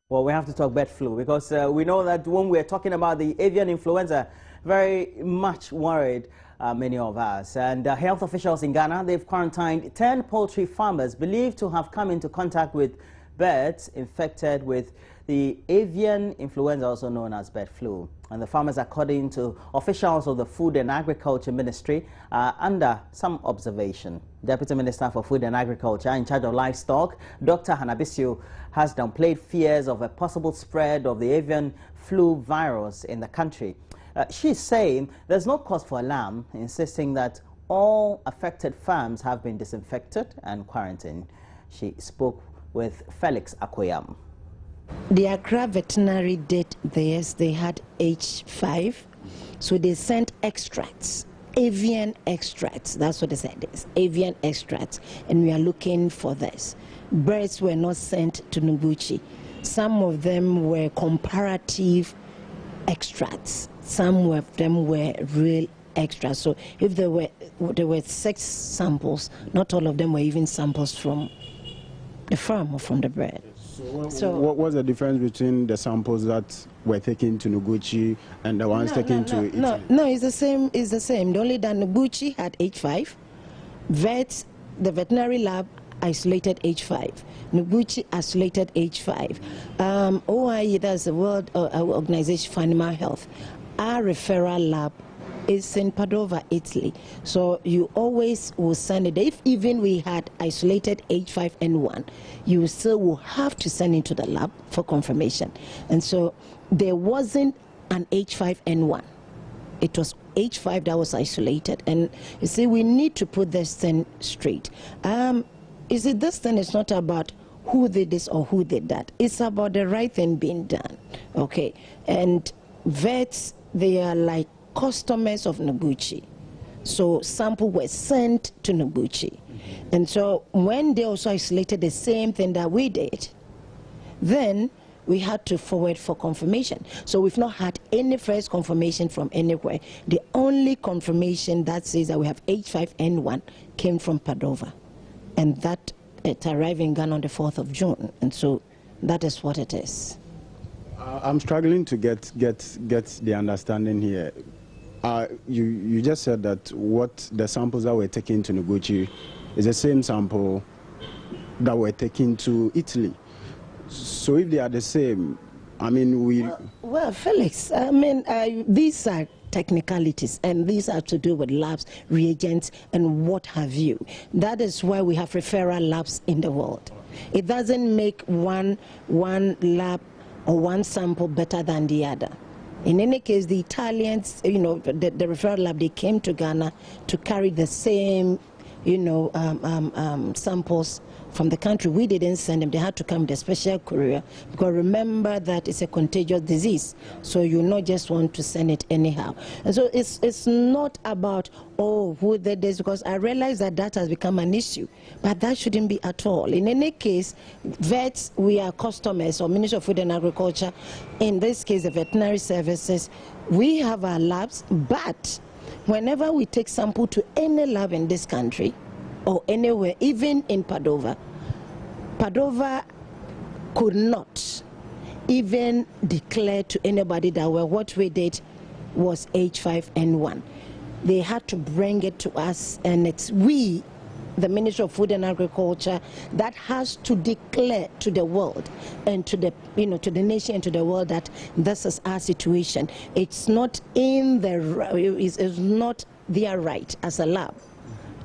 Well, we have to talk bird flu because we know that when we're talking about the avian influenza, very much worried, many of us. And health officials in Ghana, they've quarantined 10 poultry farmers believed to have come into contact with birds infected with the avian influenza, also known as bird flu. And the farmers, according to officials of the Food and Agriculture Ministry, are under some observation. Deputy Minister for Food and Agriculture in charge of livestock, Dr. Hanabisio, has downplayed fears of a possible spread of the avian flu virus in the country. She's saying there's no cause for alarm, insisting that all affected farms have been disinfected and quarantined. She spoke with Felix Akoyam. The Accra veterinary did theirs. They had H5, so they sent extracts, avian extracts. That's what they said, is avian extracts, and we are looking for this. Birds were not sent to Noguchi. Some of them were comparative extracts. Some of them were real extracts. So if there were 6 samples, not all of them were even samples from the farm or from the bird. So what was the difference between the samples that were taken to Noguchi and the ones taken to Italy? No, it's the same. It's the same. The only that Noguchi had H5. The veterinary lab isolated H5. Noguchi isolated H5. OIE, that's the World Organization for Animal Health. Our referral lab is in Padova, Italy. So you always will send it. If even we had isolated H5N1, you still will have to send it to the lab for confirmation. And so there wasn't an H5N1. It was H5 that was isolated. And you see, we need to put this thing straight. You see, this thing is not about who did this or who did that. It's about the right thing being done. Okay. And vets, they are like customers of Noguchi. So sample were sent to Noguchi. And so when they also isolated the same thing that we did, then we had to forward for confirmation. So we've not had any first confirmation from anywhere. The only confirmation that says that we have H5N1 came from Padova. And that it arrived in Ghana on the 4th of June. And so that is what it is. I'm struggling to get the understanding here. You just said that what the samples that were taken to Noguchi is the same sample that were taken to Italy. So if they are the same, I mean, Well, Felix, I mean, these are technicalities, and these are to do with labs, reagents, and what have you. That is why we have referral labs in the world. It doesn't make one lab or one sample better than the other. In any case, the Italians, you know, the referral lab, they came to Ghana to carry the same, you know, samples from the country. We didn't send them. They had to come with a special courier, because remember that it's a contagious disease. So you not just want to send it anyhow. And so it's not about, oh, who did this, because I realize that that has become an issue. But that shouldn't be at all. In any case, vets, we are customers, or Ministry of Food and Agriculture, in this case, the veterinary services, we have our labs, but whenever we take sample to any lab in this country, or anywhere, even in Padova, Padova could not even declare to anybody that, well, what we did was H5N1. They had to bring it to us, and it's we, the Ministry of Food and Agriculture, that has to declare to the world and to the, you know, to the nation and to the world that this is our situation. It's not in the, it's not their right as a lab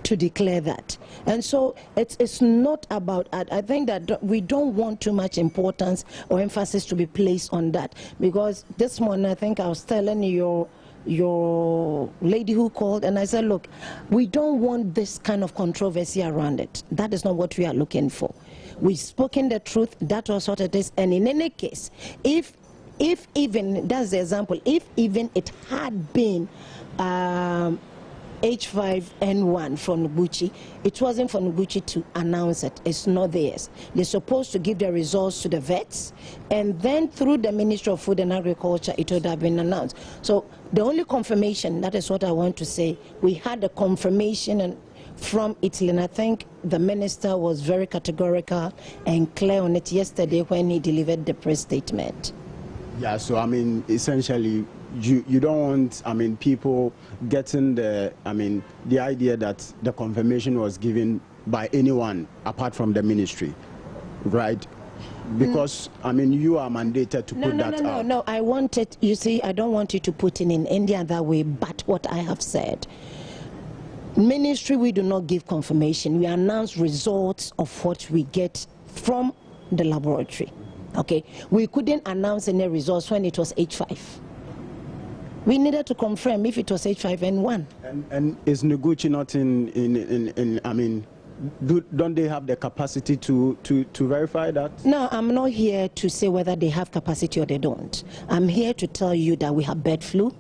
to declare that. And so it's not about, I think that we don't want too much importance or emphasis to be placed on that, because this morning I think I was telling your lady who called, and I said, look, we don't want this kind of controversy around it. That is not what we are looking for. We've spoken the truth. That was what it is. And in any case, if even, that's the example, if even it had been H5N1 from Noguchi, it wasn't for Noguchi to announce it. It's not theirs. They're supposed to give the results to the vets, and then through the Ministry of Food and Agriculture, it would have been announced. So the only confirmation, that is what I want to say, we had a confirmation and from Italy, and I think the minister was very categorical and clear on it yesterday when he delivered the press statement. Yeah, so I mean, essentially, you don't want, I mean, people getting the idea that the confirmation was given by anyone apart from the ministry, right? Because, I mean, you are mandated to put that out. No, I want it, you see, I don't want you to put it in any other way but what I have said. Ministry, we do not give confirmation. We announce results of what we get from the laboratory. Okay, we couldn't announce any results when it was H5. We needed to confirm if it was H5N1. And is Noguchi not in I mean, don't they have the capacity to verify that? No, I'm not here to say whether they have capacity or they don't. I'm here to tell you that we have bird flu.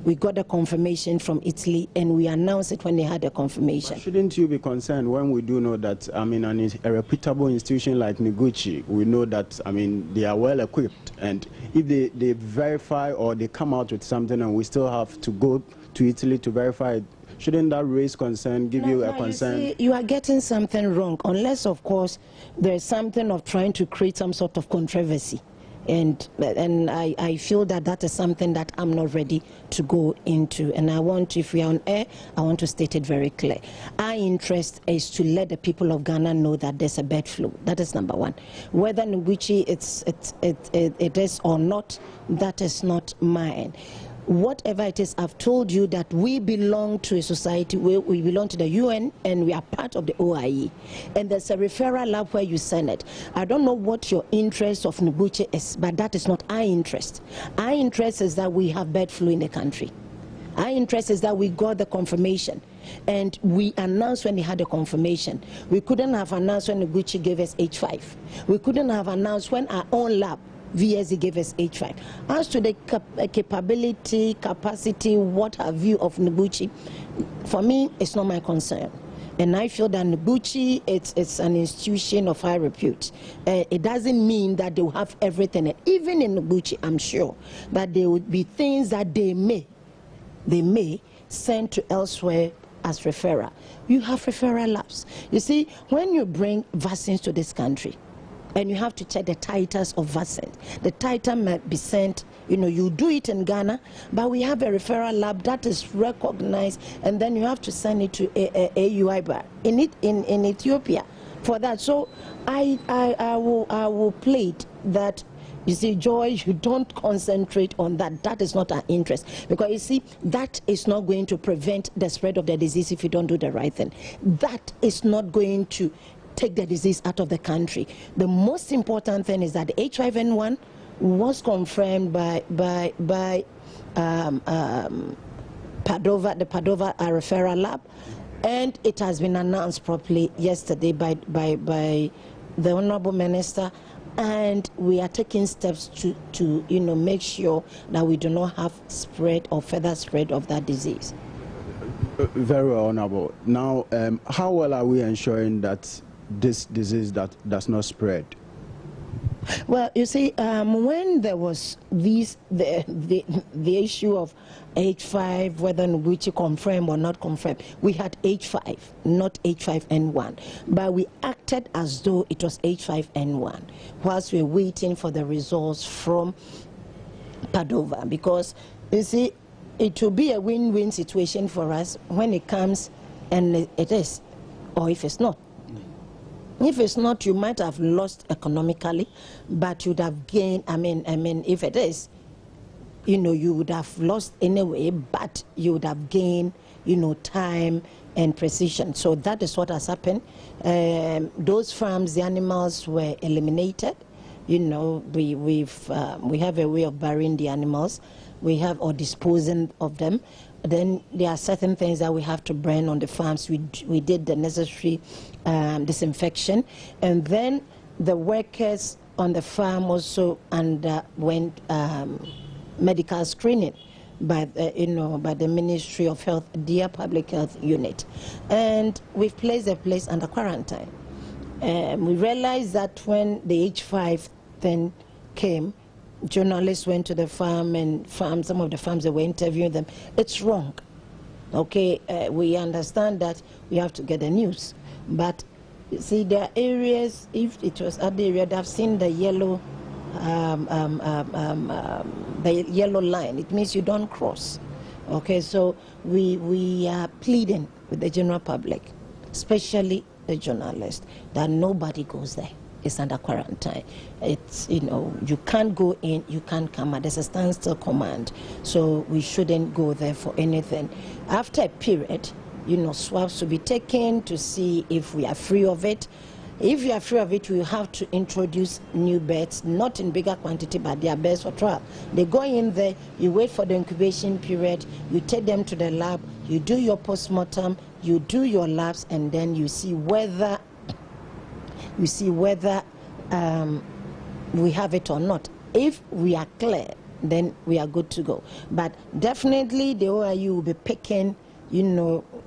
We got a confirmation from Italy, and we announced it when they had a confirmation. But shouldn't you be concerned when we do know that, I mean, a reputable institution like Noguchi, we know that, I mean, they are well equipped, and if they verify or they come out with something and we still have to go to Italy to verify it, shouldn't that raise concern, give you a concern? You see, you are getting something wrong, unless, of course, there's something of trying to create some sort of controversy. And I feel that that is something that I'm not ready to go into. And I want, if we are on air, I want to state it very clear. Our interest is to let the people of Ghana know that there's a bird flu. That is number one. Whether Noguchi it is or not, that is not mine. Whatever it is, I've told you that we belong to a society where we belong to the UN and we are part of the OIE. And there's a referral lab where you send it. I don't know what your interest of Noguchi is, but that is not our interest. Our interest is that we have bird flu in the country. Our interest is that we got the confirmation. And we announced when they had the confirmation. We couldn't have announced when Noguchi gave us H5. We couldn't have announced when our own lab, VSE, gave us H5. As to the capability, capacity, what have you of Noguchi, for me, it's not my concern. And I feel that Noguchi, it's an institution of high repute. It doesn't mean that they will have everything. Even in Noguchi, I'm sure that there would be things that they may send to elsewhere as referral. You have referral labs. You see, when you bring vaccines to this country, and you have to check the titers of vaccine. The titer might be sent, you know, you do it in Ghana, but we have a referral lab that is recognized, and then you have to send it to AUI bar in Ethiopia for that. So I will plead that, you see, Joy, you don't concentrate on that. That is not our interest. Because, you see, that is not going to prevent the spread of the disease if you don't do the right thing. That is not going to take the disease out of the country. The most important thing is that the H5N1 was confirmed by Padova, the Padova referral lab, and it has been announced properly yesterday by the Honorable Minister, and we are taking steps to make sure that we do not have spread or further spread of that disease. Very well, Honorable. Now, how well are we ensuring that this disease that does not spread? Well, you see, when there was the issue of H5, whether Noguchi confirmed or not confirmed, we had H5, not H5N1. But we acted as though it was H5N1 whilst we were waiting for the results from Padova. Because, you see, it will be a win-win situation for us when it comes, and it is, or if it's not. If it's not, you might have lost economically, but you'd have gained. I mean, if it is, you would have lost anyway, but you would have gained, time and precision. So that is what has happened. Those farms, the animals were eliminated. We have a way of burying the animals. We have, or disposing of them. Then there are certain things that we have to burn on the farms. We did the necessary disinfection, and then the workers on the farm also underwent medical screening by the Ministry of Health, their public health unit, and we've placed the place under quarantine. We realized that when the H5 thing came, journalists went to the farm, and some of the farms, they were interviewing them. It's wrong. Okay, we understand that we have to get the news, but see, there are areas, if it was at the area that I've seen the yellow line, it means you don't cross. Okay, so we are pleading with the general public, especially the journalists, that nobody goes there. It's under quarantine. It's, you can't go in, you can't come out. There's a standstill command. So we shouldn't go there for anything. After a period, swabs will be taken to see if we are free of it. If you are free of it, we have to introduce new beds, not in bigger quantity, but they are beds for trial. They go in there, you wait for the incubation period, you take them to the lab, you do your postmortem, you do your labs, and then you see whether we have it or not. If we are clear, then we are good to go. But definitely the OIU will be picking,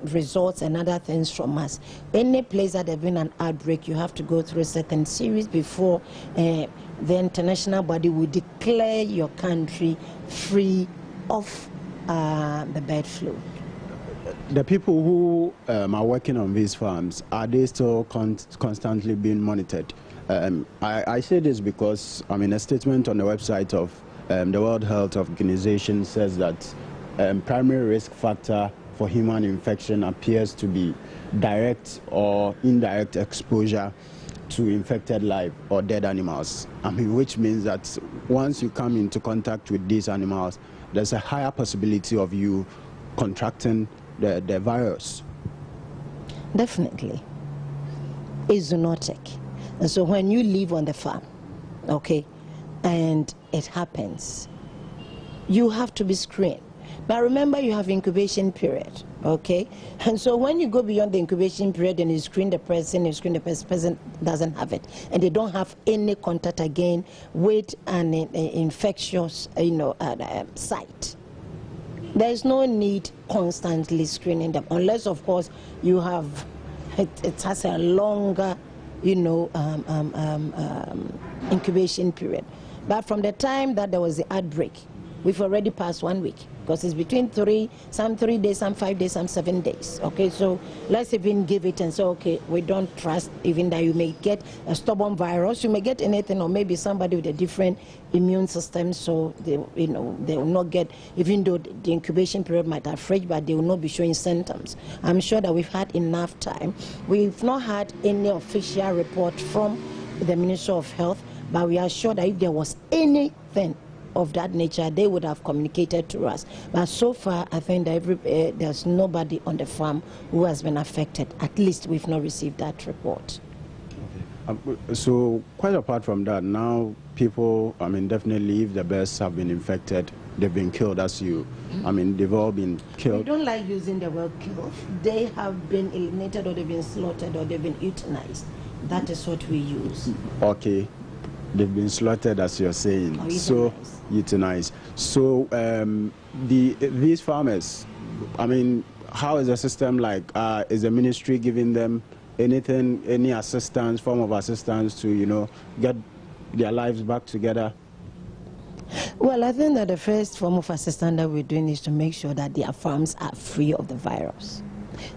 results and other things from us. Any place that there's been an outbreak, you have to go through a certain series before the international body will declare your country free of the bird flu. The people who are working on these farms, are they still constantly being monitored? I say this because, a statement on the website of the World Health Organization says that primary risk factor for human infection appears to be direct or indirect exposure to infected live or dead animals. Which means that once you come into contact with these animals, there's a higher possibility of you contracting the virus. Definitely. It's zoonotic. And so when you live on the farm, okay, and it happens, you have to be screened. But remember, you have incubation period, okay? And so when you go beyond the incubation period and you screen the person, person doesn't have it. And they don't have any contact again with an infectious, site. There is no need constantly screening them, unless, of course, you have, it has a longer, incubation period. But from the time that there was the outbreak, we've already passed 1 week, because it's between some 3 days, some 5 days, some 7 days. Okay, so let's even give it and say, okay, we don't trust even that you may get a stubborn virus, you may get anything, or maybe somebody with a different immune system, so they will not get, even though the incubation period might have fridge, but they will not be showing symptoms. I'm sure that we've had enough time. We've not had any official report from the Ministry of Health, but we are sure that if there was anything of that nature, they would have communicated to us. But so far, I think that there's nobody on the farm who has been affected. At least we've not received that report. Okay. So quite apart from that, now people, definitely if the birds have been infected, they've been killed as you, they've all been killed. We don't like using the word killed. They have been eliminated, or they've been slaughtered, or they've been euthanized. That is what we use. Okay. They've been slaughtered, as you're saying. Or euthanized. So euthanized. So these farmers, how is the system like? Is the ministry giving them anything, any assistance, form of assistance to get their lives back together? Well, I think that the first form of assistance that we're doing is to make sure that their farms are free of the virus.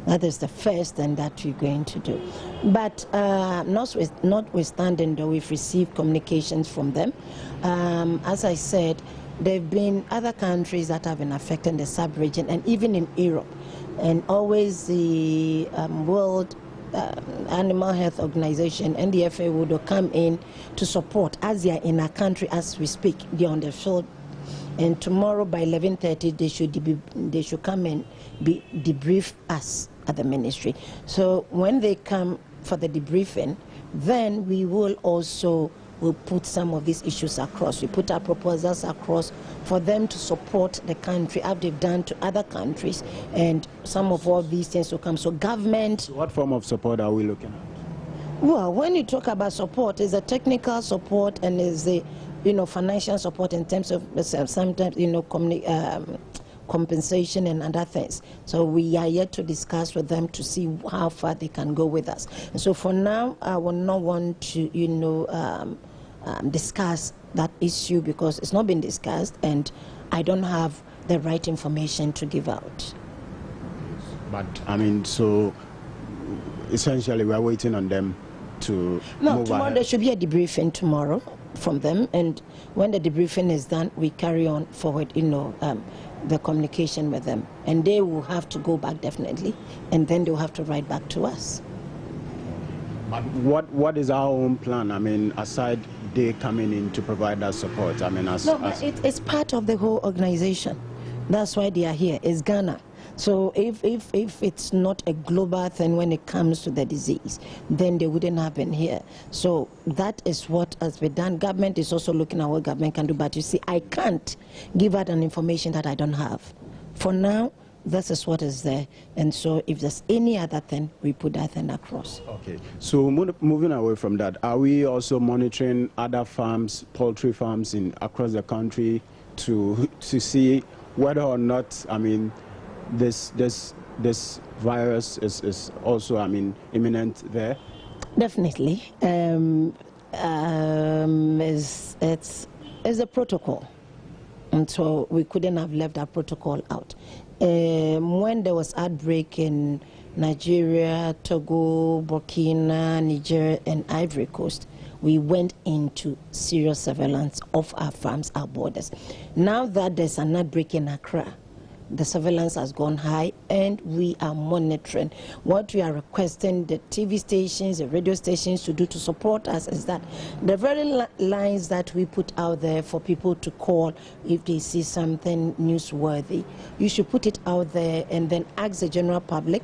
That is the first thing that we're going to do. But notwithstanding, though, we've received communications from them. As I said, there have been other countries that have been affected in the sub-region, and even in Europe. And always the World Animal Health Organization and the FAO would come in to support, as they are in our country as we speak. They're on the field. And tomorrow by 11:30, they should come and debrief us at the ministry. So when they come for the debriefing, then we will also put some of these issues across. We put our proposals across for them to support the country, as they've done to other countries, and some of all these things will come. So government. So what form of support are we looking at? Well, when you talk about support, it's a technical support and is the financial support in terms of sometimes, compensation and other things. So we are yet to discuss with them to see how far they can go with us. And so for now, I will not want to, discuss that issue because it's not been discussed and I don't have the right information to give out. But I mean, so essentially we are waiting on them to move tomorrow ahead. There should be a debriefing tomorrow from them, and when the debriefing is done, we carry on forward, the communication with them, and they will have to go back definitely, and then they'll have to write back to us. But what is our own plan? I mean, aside they coming in to provide that support, I mean, it's part of the whole organization. That's why they are here. It's Ghana. So if it's not a global thing when it comes to the disease, then they wouldn't have been here. So that is what has been done. Government is also looking at what government can do, but you see, I can't give out an information that I don't have. For now, this is what is there, and so if there's any other thing, we put that thing across. Okay, so moving away from that, are we also monitoring other farms, poultry farms across the country to see whether or not, I mean, this virus is also, I mean, imminent there? Definitely. It's a protocol, and so we couldn't have left that protocol out. When there was outbreak in Nigeria, Togo, Burkina, Niger, and Ivory Coast, we went into serious surveillance of our farms, our borders. Now that there's an outbreak in Accra, the surveillance has gone high, and we are monitoring. What we are requesting the TV stations, the radio stations to do to support us is that the very lines that we put out there for people to call if they see something newsworthy, you should put it out there and then ask the general public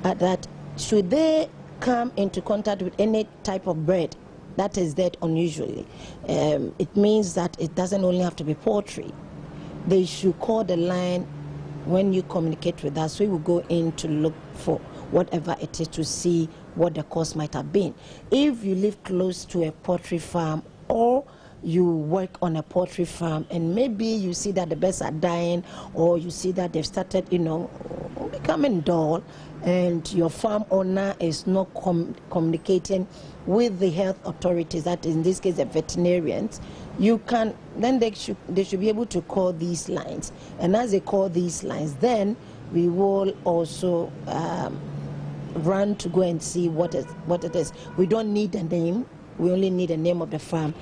that should they come into contact with any type of bird that is dead unusually, it means that it doesn't only have to be poultry. They should call the line when you communicate with us. We will go in to look for whatever it is to see what the cause might have been. If you live close to a poultry farm or you work on a poultry farm and maybe you see that the birds are dying, or you see that they've started, becoming dull, and your farm owner is not communicating with the health authorities, that in this case the veterinarians, then they should be able to call these lines. And as they call these lines, then we will also run to go and see what it is. We don't need a name. We only need the name of the farm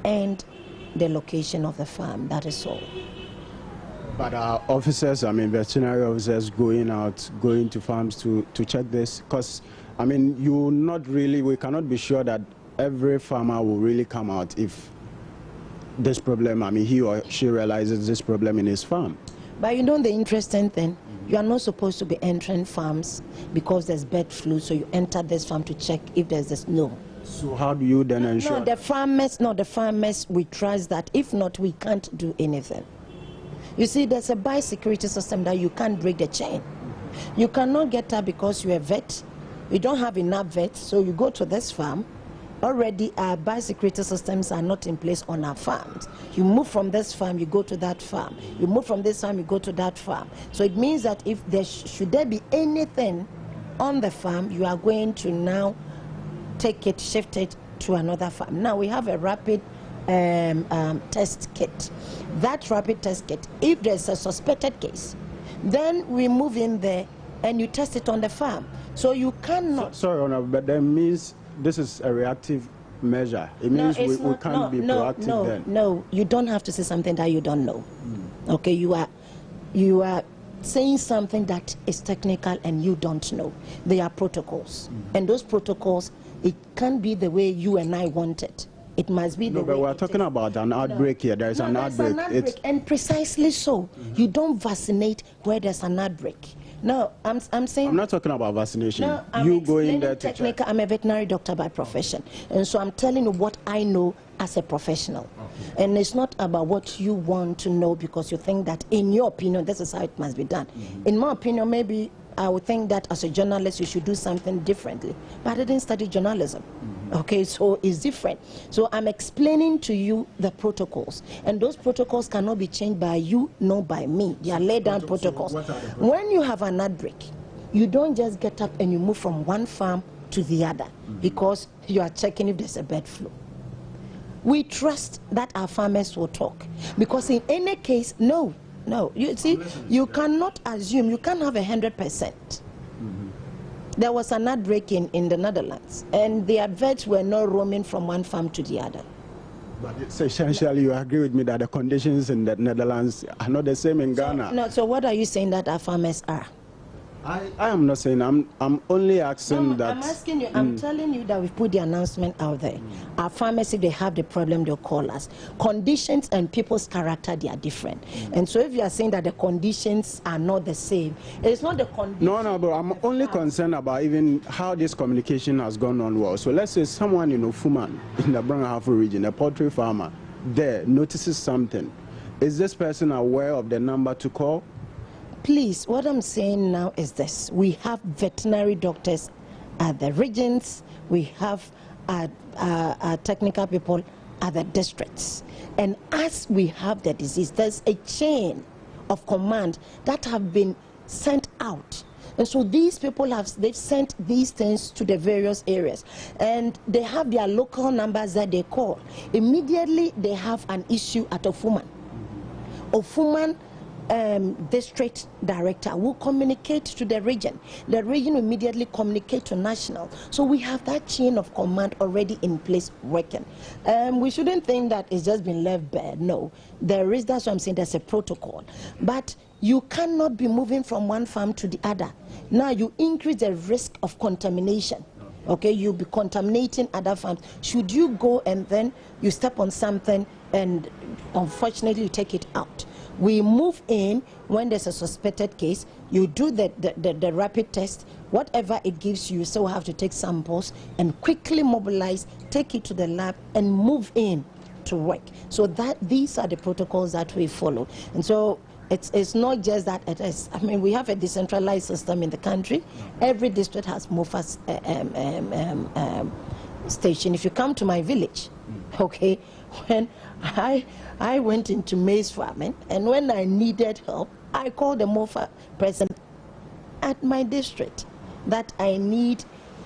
and the location of the farm. That is all. But our officers, I mean, veterinary officers going to farms to check this, because, I mean, we cannot be sure that every farmer will really come out if this problem, I mean, he or she realizes this problem in his farm. But the interesting thing, you are not supposed to be entering farms because there's bird flu, so you enter this farm to check if there's a snow. So how do you then ensure? The farmers, we trust that. If not, we can't do anything. You see, there's a biosecurity system that you can't break the chain. You cannot get that because you're a vet. You don't have enough vets, so you go to this farm. Already our biosecurity systems are not in place on our farms. You move from this farm, you go to that farm. You move from this farm, you go to that farm. So it means that if should there be anything on the farm, you are going to now shift it to another farm. Now we have a rapid test kit. That rapid test kit, if there's a suspected case, then we move in there and you test it on the farm. So you cannot... Sorry, Honorable, but that means this is a reactive measure. It means we can't be proactive then. No, you don't have to say something that you don't know. Okay, you are saying something that is technical and you don't know. There are protocols. And those protocols, it can't be the way you and I want it. It must be the way. No, but we're talking about an outbreak here. There is an outbreak. And precisely so. You don't vaccinate where there's an outbreak. No, I'm saying... I'm not talking about vaccination. No, you go in there to check. I'm a veterinary doctor by profession. And so I'm telling you what I know as a professional. Okay. And it's not about what you want to know because you think that, in your opinion, this is how it must be done. In my opinion, maybe I would think that as a journalist, you should do something differently. But I didn't study journalism. Okay, so it's different. So I'm explaining to you the protocols. And those protocols cannot be changed by you, nor by me. They are laid down protocols. When you have an outbreak, you don't just get up and you move from one farm to the other because you are checking if there's a bird flu. We trust that our farmers will talk. Because in any case, no. You see, you cannot assume, you can't have 100%. There was an outbreak in the Netherlands, and the adverts were not roaming from one farm to the other. But it's essentially, you agree with me that the conditions in the Netherlands are not the same in Ghana. No, so what are you saying that our farmers are? I am not saying. I'm only asking No, that. I'm asking you. I'm telling you that we've put the announcement out there. Our farmers, if they have the problem, they'll call us. Conditions and people's character, they are different. And so, if you are saying that the conditions are not the same, it's not the condition. No, but I'm only concerned about even how this communication has gone on well. So let's say someone in Ofuman, in the Branghafo region, a poultry farmer, there notices something. Is this person aware of the number to call? Please, what I'm saying now is this. We have veterinary doctors at the regions. We have technical people at the districts. And as we have the disease, there's a chain of command that have been sent out. And so these people they've sent these things to the various areas. And they have their local numbers that they call. Immediately, they have an issue at Ofuman. Ofuman district director will communicate to the region. The region will immediately communicate to national. So we have that chain of command already in place working. We shouldn't think that it's just been left bare. No, that's what I'm saying, there's a protocol. But you cannot be moving from one farm to the other. Now you increase the risk of contamination. Okay, you'll be contaminating other farms. Should you go and then you step on something and unfortunately you take it out? We move in when there's a suspected case. You do the rapid test. Whatever it gives you, so have to take samples and quickly mobilize, take it to the lab and move in to work. So these are the protocols that we follow. And so it's not just that it is. I mean, we have a decentralized system in the country. Every district has MOFA's station. If you come to my village, okay, when I went into maize farming, and when I needed help, I called the MOFA president at my district that I need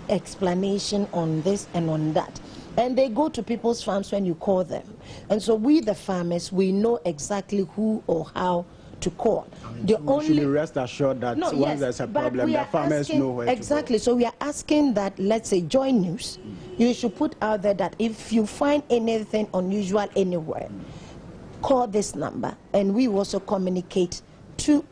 explanation on this and on that. And they go to people's farms when you call them. And so we, the farmers, we know exactly who or how to call. So we should be rest assured that once there's a problem, the farmers know where exactly. to go. So we are asking that, let's say, Joy News, you should put out there that if you find anything unusual anywhere, call this number, and we also communicate to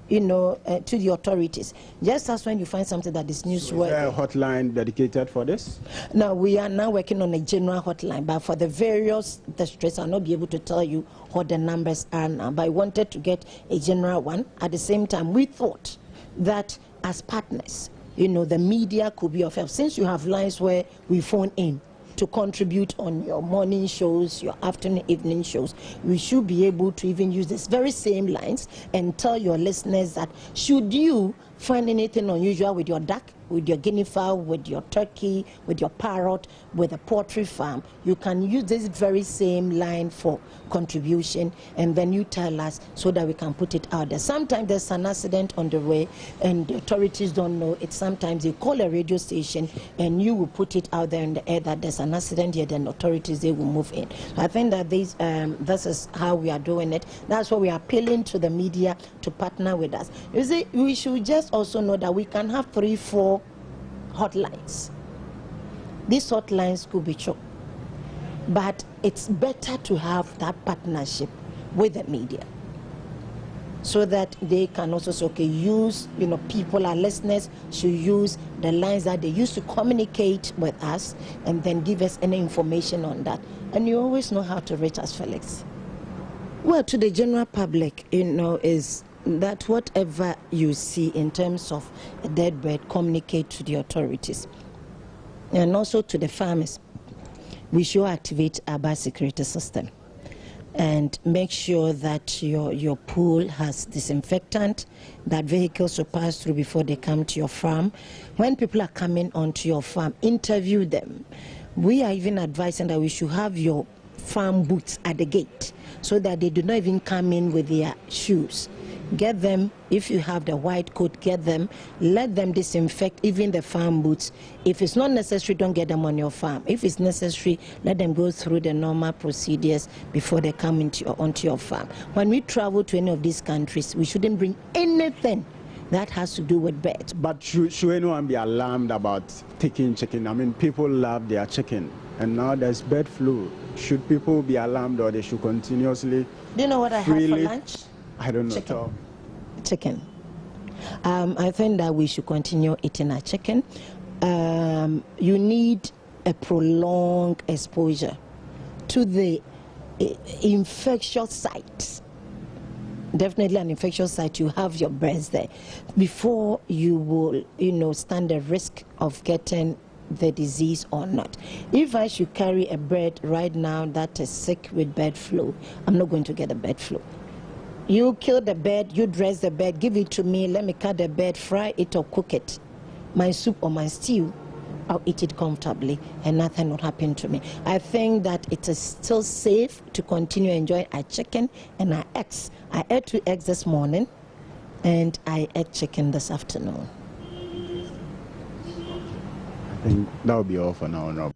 to the authorities. Just as when you find something that is newsworthy. So is there a hotline dedicated for this? No, we are now working on a general hotline, but for the various districts, I'll not be able to tell you what the numbers are now, but I wanted to get a general one. At the same time, we thought that as partners, the media could be of help. Since you have lines where we phone in to contribute on your morning shows, your afternoon, evening shows, we should be able to even use these very same lines and tell your listeners that should you find anything unusual with your duck, with your guinea fowl, with your turkey, with your parrot, with a poultry farm, you can use this very same line for contribution, and then you tell us so that we can put it out there. Sometimes there's an accident on the way and the authorities don't know it. Sometimes you call a radio station and you will put it out there in the air that there's an accident here, then authorities, they will move in. I think that this is how we are doing it. That's why we are appealing to the media to partner with us. You see, we should just also know that we can have 3-4 hotlines. These hotlines could be choked, but it's better to have that partnership with the media so that they can also say, okay, use, people, our listeners should use the lines that they use to communicate with us and then give us any information on that. And you always know how to reach us, Felix. Well, to the general public, is that whatever you see in terms of a dead bird, communicate to the authorities. And also to the farmers, we should activate our biosecurity system and make sure that your pool has disinfectant, that vehicles will pass through before they come to your farm. When people are coming onto your farm, interview them. We are even advising that we should have your farm boots at the gate so that they do not even come in with their shoes. Get them, if you have the white coat, get them, let them disinfect even the farm boots. If it's not necessary, don't get them on your farm. If it's necessary, let them go through the normal procedures before they come onto your farm. When we travel to any of these countries, we shouldn't bring anything That has to do with birds. But should anyone be alarmed about taking chicken? I mean, people love their chicken, and now there's bird flu. Should people be alarmed, or they should continuously? Do you know what I had for lunch? I don't know. Chicken. Chicken. I think that we should continue eating our chicken. You need a prolonged exposure to the infectious sites. Definitely an infectious site. You have your birds there before you will, stand the risk of getting the disease or not. If I should carry a bird right now that is sick with bird flu, I'm not going to get a bird flu. You kill the bird, you dress the bird, give it to me, let me cut the bird, fry it or cook it. My soup or my stew, I'll eat it comfortably and nothing will happen to me. I think that it is still safe to continue enjoying our chicken and our eggs. I ate 2 eggs this morning and I ate chicken this afternoon. I think that will be all for now, Rob.